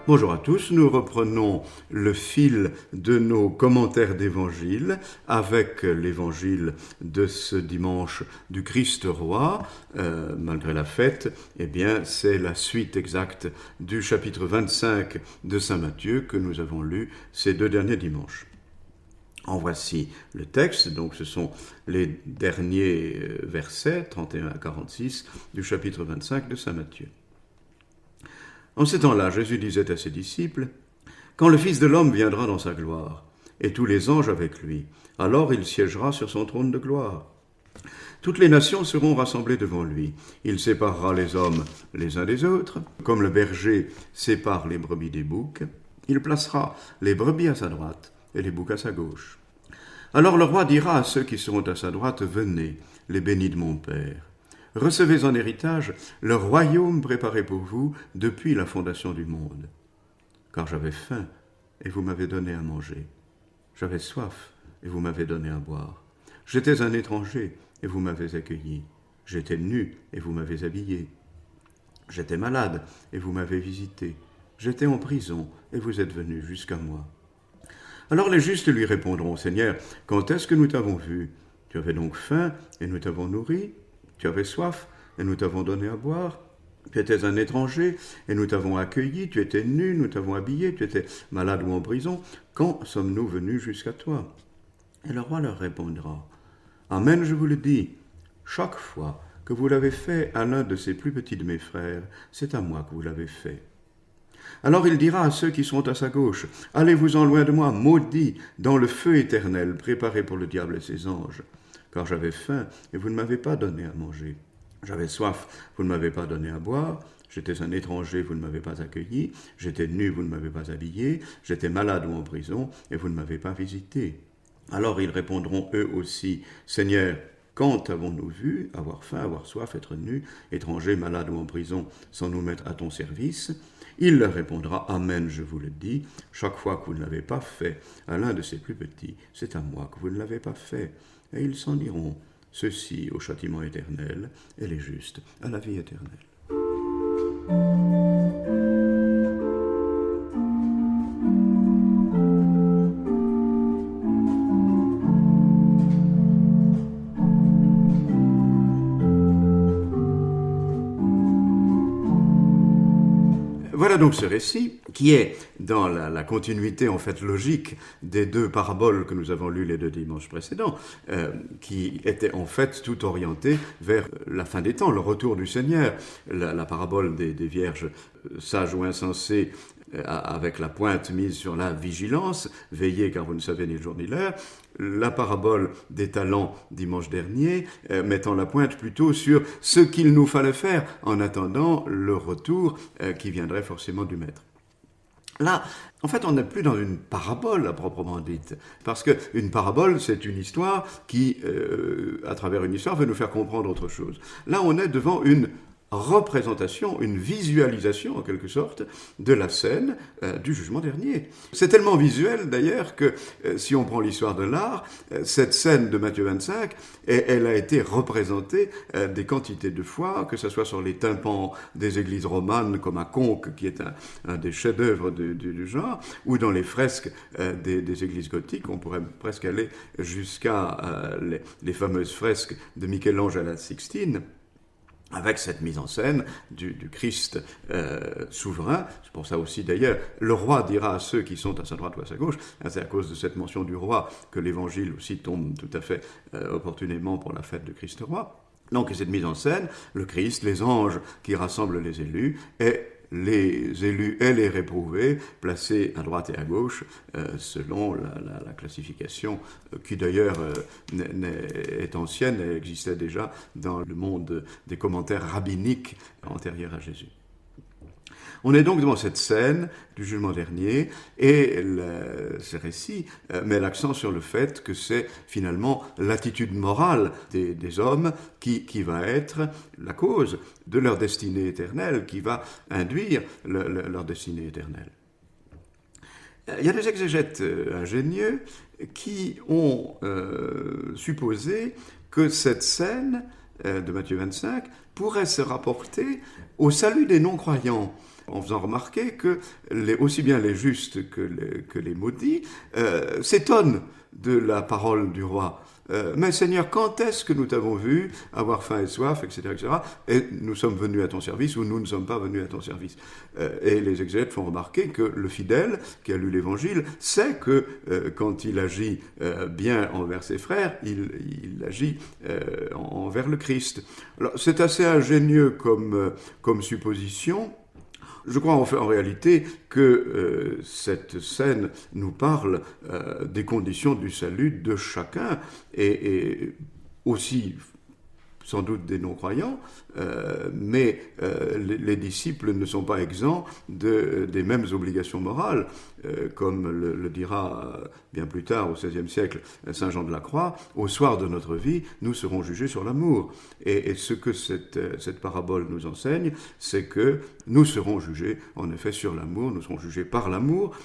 Bonjour à tous, nous reprenons le fil de nos commentaires d'évangile avec l'évangile de ce dimanche du Christ roi. Malgré la fête, c'est la suite exacte du chapitre 25 de Saint Matthieu que nous avons lu ces 2 derniers dimanches. En voici le texte, donc ce sont les derniers versets, 31 à 46, du chapitre 25 de Saint Matthieu. En ces temps-là, Jésus disait à ses disciples, « Quand le Fils de l'homme viendra dans sa gloire, et tous les anges avec lui, alors il siégera sur son trône de gloire. Toutes les nations seront rassemblées devant lui. Il séparera les hommes les uns des autres, comme le berger sépare les brebis des boucs. Il placera les brebis à sa droite et les boucs à sa gauche. Alors le roi dira à ceux qui seront à sa droite, « Venez, les bénis de mon Père. Recevez en héritage le royaume préparé pour vous depuis la fondation du monde. Car j'avais faim, et vous m'avez donné à manger. J'avais soif, et vous m'avez donné à boire. J'étais un étranger, et vous m'avez accueilli. J'étais nu, et vous m'avez habillé. J'étais malade, et vous m'avez visité. J'étais en prison, et vous êtes venus jusqu'à moi. » Alors les justes lui répondront, « Seigneur, quand est-ce que nous t'avons vu? Tu avais donc faim, et nous t'avons nourri. Tu avais soif, et nous t'avons donné à boire. Tu étais un étranger, et nous t'avons accueilli. Tu étais nu, nous t'avons habillé. Tu étais malade ou en prison. Quand sommes-nous venus jusqu'à toi? » Et le roi leur répondra, « Amen, je vous le dis, chaque fois que vous l'avez fait à l'un de ces plus petits de mes frères, c'est à moi que vous l'avez fait. » Alors il dira à ceux qui sont à sa gauche, « Allez-vous-en loin de moi, maudits, dans le feu éternel, préparé pour le diable et ses anges. Car j'avais faim, et vous ne m'avez pas donné à manger. J'avais soif, vous ne m'avez pas donné à boire. J'étais un étranger, vous ne m'avez pas accueilli. J'étais nu, vous ne m'avez pas habillé. J'étais malade ou en prison, et vous ne m'avez pas visité. » Alors ils répondront eux aussi, « Seigneur, quand avons-nous vu avoir faim, avoir soif, être nus, étrangers, malades ou en prison, sans nous mettre à ton service ?» Il leur répondra, « Amen, je vous le dis, chaque fois que vous ne l'avez pas fait à l'un de ces plus petits, c'est à moi que vous ne l'avez pas fait. » Et ils s'en iront, ceux-ci au châtiment éternel, et les justes à la vie éternelle. Voilà donc ce récit qui est dans la continuité en fait logique des 2 paraboles que nous avons lues les 2 dimanches précédents, qui étaient en fait tout orientées vers la fin des temps, le retour du Seigneur. La parabole des vierges sages ou insensées avec la pointe mise sur la vigilance, veillez car vous ne savez ni le jour ni l'heure. La parabole des talents dimanche dernier, mettant la pointe plutôt sur ce qu'il nous fallait faire en attendant le retour qui viendrait forcément du Maître. Là, en fait, on n'est plus dans une parabole à proprement dite, parce qu'une parabole, c'est une histoire qui, à travers une histoire, veut nous faire comprendre autre chose. Là, on est devant une représentation, une visualisation en quelque sorte de la scène du jugement dernier. C'est tellement visuel d'ailleurs que si on prend l'histoire de l'art, cette scène de Matthieu 25, elle a été représentée des quantités de fois, que ce soit sur les tympans des églises romanes comme à Conques, qui est un des chefs-d'œuvre du genre, ou dans les fresques des églises gothiques. On pourrait presque aller jusqu'à les fameuses fresques de Michel-Ange à la Sixtine, avec cette mise en scène du Christ souverain. C'est pour ça aussi d'ailleurs, le roi dira à ceux qui sont à sa droite ou à sa gauche, c'est à cause de cette mention du roi que l'évangile aussi tombe tout à fait opportunément pour la fête de Christ roi. Donc cette mise en scène, le Christ, les anges qui rassemblent les élus, et les élus et les réprouvés placés à droite et à gauche selon la classification qui d'ailleurs est ancienne et existait déjà dans le monde des commentaires rabbiniques antérieurs à Jésus. On est donc devant cette scène du jugement dernier et ce récit met l'accent sur le fait que c'est finalement l'attitude morale des hommes qui va être la cause de leur destinée éternelle, qui va induire leur destinée éternelle. Il y a des exégètes ingénieux qui ont supposé que cette scène de Matthieu 25 pourrait se rapporter au salut des non-croyants, en faisant remarquer que aussi bien les justes que les maudits s'étonnent de la parole du roi. Mais Seigneur, quand est-ce que nous t'avons vu avoir faim et soif, etc., etc., et nous sommes venus à ton service ou nous ne sommes pas venus à ton service. Et les exégètes font remarquer que le fidèle qui a lu l'Évangile sait que quand il agit bien envers ses frères, il agit envers le Christ. Alors, c'est assez ingénieux comme supposition. Je crois en réalité que cette scène nous parle des conditions du salut de chacun et aussi sans doute des non-croyants, mais les disciples ne sont pas exempts des mêmes obligations morales, comme le dira bien plus tard, au XVIe siècle, saint Jean de la Croix, au soir de notre vie, nous serons jugés sur l'amour. Et ce que cette parabole nous enseigne, c'est que nous serons jugés, en effet, sur l'amour, nous serons jugés par l'amour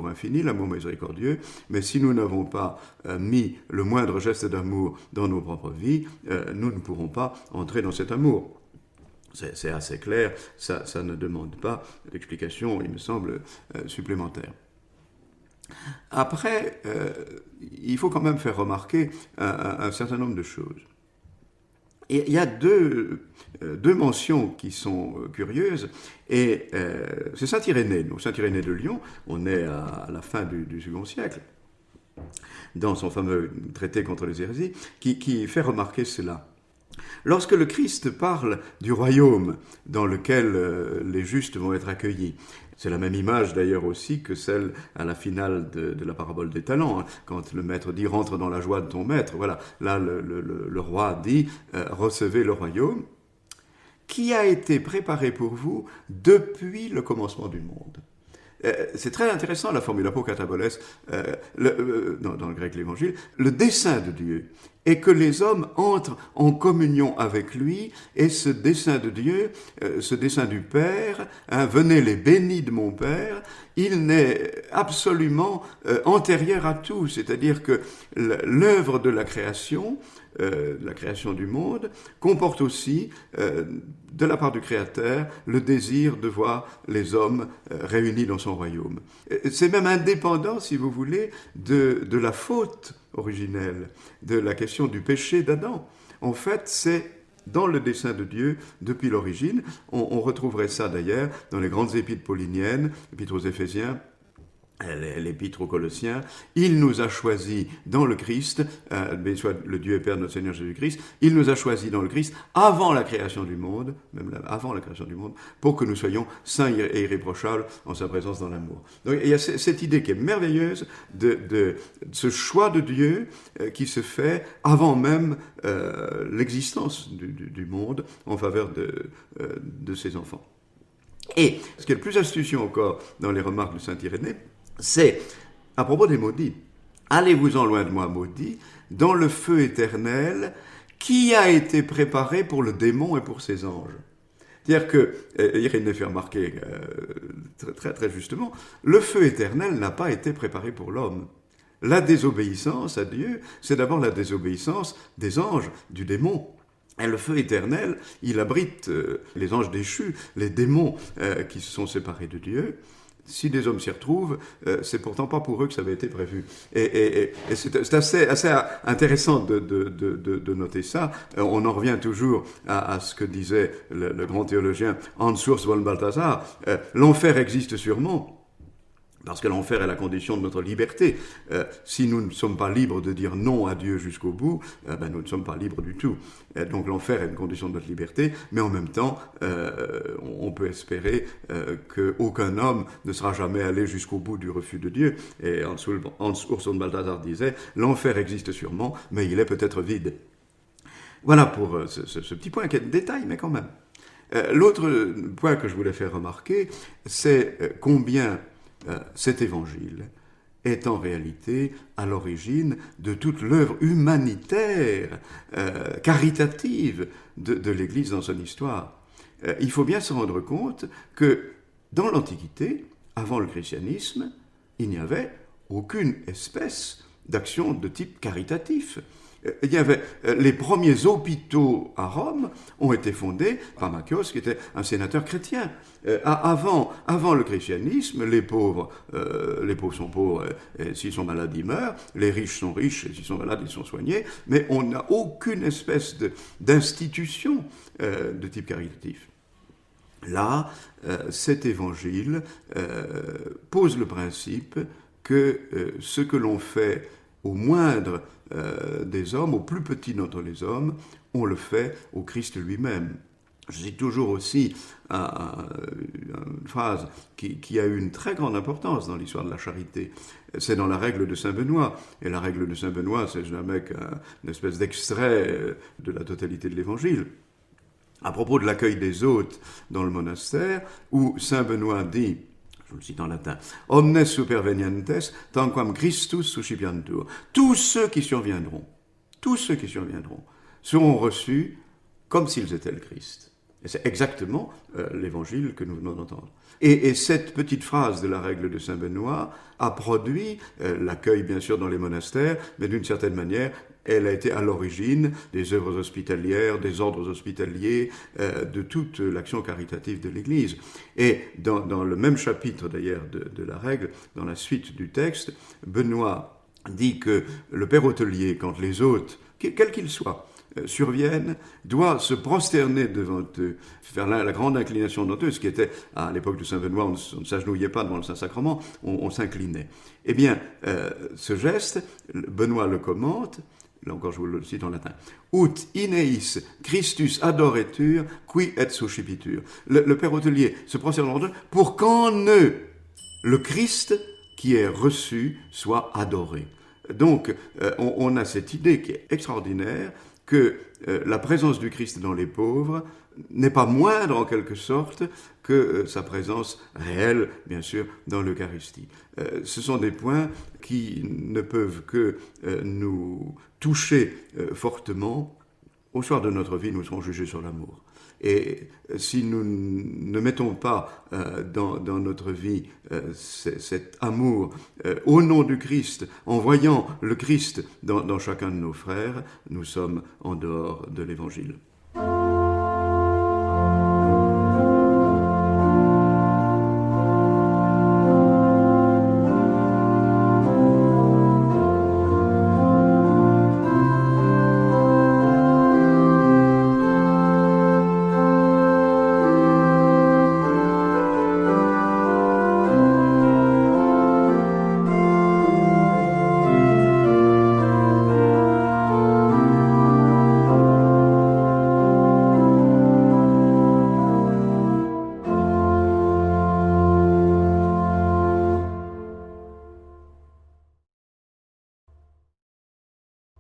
infini, l'amour miséricordieux, mais si nous n'avons pas mis le moindre geste d'amour dans nos propres vies, nous ne pourrons pas entrer dans cet amour. C'est assez clair, ça ne demande pas d'explication, il me semble, supplémentaire. Après, il faut quand même faire remarquer un certain nombre de choses. Et il y a deux mentions qui sont curieuses, et c'est Saint Irénée. Donc, Saint Irénée de Lyon, on est à la fin du second siècle, dans son fameux traité contre les hérésies, qui fait remarquer cela. Lorsque le Christ parle du royaume dans lequel les justes vont être accueillis, c'est la même image d'ailleurs aussi que celle à la finale de la parabole des talents, hein, quand le maître dit « rentre dans la joie de ton maître ». Voilà, là le roi dit « recevez le royaume qui a été préparé pour vous depuis le commencement du monde ». C'est très intéressant la formule apokataboles dans le grec l'évangile, le dessein de Dieu est que les hommes entrent en communion avec lui, et ce dessein de Dieu, ce dessein du Père, hein, venez les bénis de mon Père, il n'est absolument antérieur à tout, c'est-à-dire que l'œuvre de la création du monde, comporte aussi, de la part du Créateur, le désir de voir les hommes réunis dans son royaume. C'est même indépendant, si vous voulez, de la faute originelle, de la question du péché d'Adam. En fait, c'est dans le dessein de Dieu depuis l'origine. On retrouverait ça d'ailleurs dans les grandes épîtres pauliniennes, l'épître aux Éphésiens, l'épître aux Colossiens. Il nous a choisis dans le Christ, béni soit le Dieu et Père de notre Seigneur Jésus-Christ, il nous a choisis dans le Christ avant la création du monde, même avant la création du monde, pour que nous soyons saints et irréprochables en sa présence dans l'amour. Donc il y a cette idée qui est merveilleuse de ce choix de Dieu qui se fait avant même l'existence du monde en faveur de ses enfants. Et ce qui est le plus astucieux encore dans les remarques de saint Irénée, c'est, à propos des maudits, allez-vous-en loin de moi, maudits, dans le feu éternel qui a été préparé pour le démon et pour ses anges. C'est-à-dire que, Irénée fait remarquer très, très justement, le feu éternel n'a pas été préparé pour l'homme. La désobéissance à Dieu, c'est d'abord la désobéissance des anges, du démon. Et le feu éternel, il abrite les anges déchus, les démons qui se sont séparés de Dieu. Si des hommes s'y retrouvent, c'est pourtant pas pour eux que ça avait été prévu. Et c'est assez intéressant de noter ça. On en revient toujours à ce que disait le grand théologien Hans Urs von Balthasar. L'enfer existe sûrement, parce que l'enfer est la condition de notre liberté. Si nous ne sommes pas libres de dire non à Dieu jusqu'au bout, nous ne sommes pas libres du tout. Donc l'enfer est une condition de notre liberté, mais en même temps, on peut espérer qu'aucun homme ne sera jamais allé jusqu'au bout du refus de Dieu. Et Hans Urs von Balthasar disait, l'enfer existe sûrement, mais il est peut-être vide. Voilà pour ce petit point qui est de détail, mais quand même. L'autre point que je voulais faire remarquer, c'est combien cet évangile est en réalité à l'origine de toute l'œuvre humanitaire, caritative de l'Église dans son histoire. Il faut bien se rendre compte que dans l'Antiquité, avant le christianisme, il n'y avait aucune espèce d'action de type caritatif. Il y avait les premiers hôpitaux à Rome ont été fondés par Machios, qui était un sénateur chrétien. Avant le christianisme, les pauvres sont pauvres, et s'ils sont malades, ils meurent. Les riches sont riches, et s'ils sont malades, ils sont soignés. Mais on n'a aucune espèce d'institution de type caritatif. Là, cet évangile pose le principe que ce que l'on fait au moindre des hommes, au plus petit d'entre les hommes, on le fait au Christ lui-même. Je cite toujours aussi une phrase qui a eu une très grande importance dans l'histoire de la charité. C'est dans la règle de Saint Benoît. Et la règle de Saint Benoît, c'est jamais qu'une espèce d'extrait de la totalité de l'Évangile. À propos de l'accueil des hôtes dans le monastère, où Saint Benoît dit, je le cite en latin, « Omnes supervenientes, tanquam Christus suscipiantur » tous ceux qui surviendront, seront reçus comme s'ils étaient le Christ. Et c'est exactement l'évangile que nous venons d'entendre. Et cette petite phrase de la règle de Saint Benoît a produit l'accueil, bien sûr, dans les monastères, mais d'une certaine manière, elle a été à l'origine des œuvres hospitalières, des ordres hospitaliers, de toute l'action caritative de l'Église. Et dans le même chapitre, d'ailleurs, de la règle, dans la suite du texte, Benoît dit que le père hôtelier, quand les hôtes, quels qu'ils soient, surviennent, doit se prosterner devant eux, faire la grande inclination devant eux, ce qui était, à l'époque de Saint Benoît, on ne s'agenouillait pas devant le Saint-Sacrement, on s'inclinait. Eh bien, ce geste, Benoît le commente, là encore je vous le cite en latin, « Ut ineis Christus adoretur, qui et suscipitur » Le père hôtelier se prosterne devant eux pour qu'en eux, le Christ qui est reçu soit adoré. Donc, on a cette idée qui est extraordinaire, que la présence du Christ dans les pauvres n'est pas moindre en quelque sorte que sa présence réelle, bien sûr, dans l'Eucharistie. Ce sont des points qui ne peuvent que nous toucher fortement. Au soir de notre vie, nous serons jugés sur l'amour. Et si nous ne mettons pas dans notre vie cet amour au nom du Christ, en voyant le Christ dans chacun de nos frères, nous sommes en dehors de l'Évangile.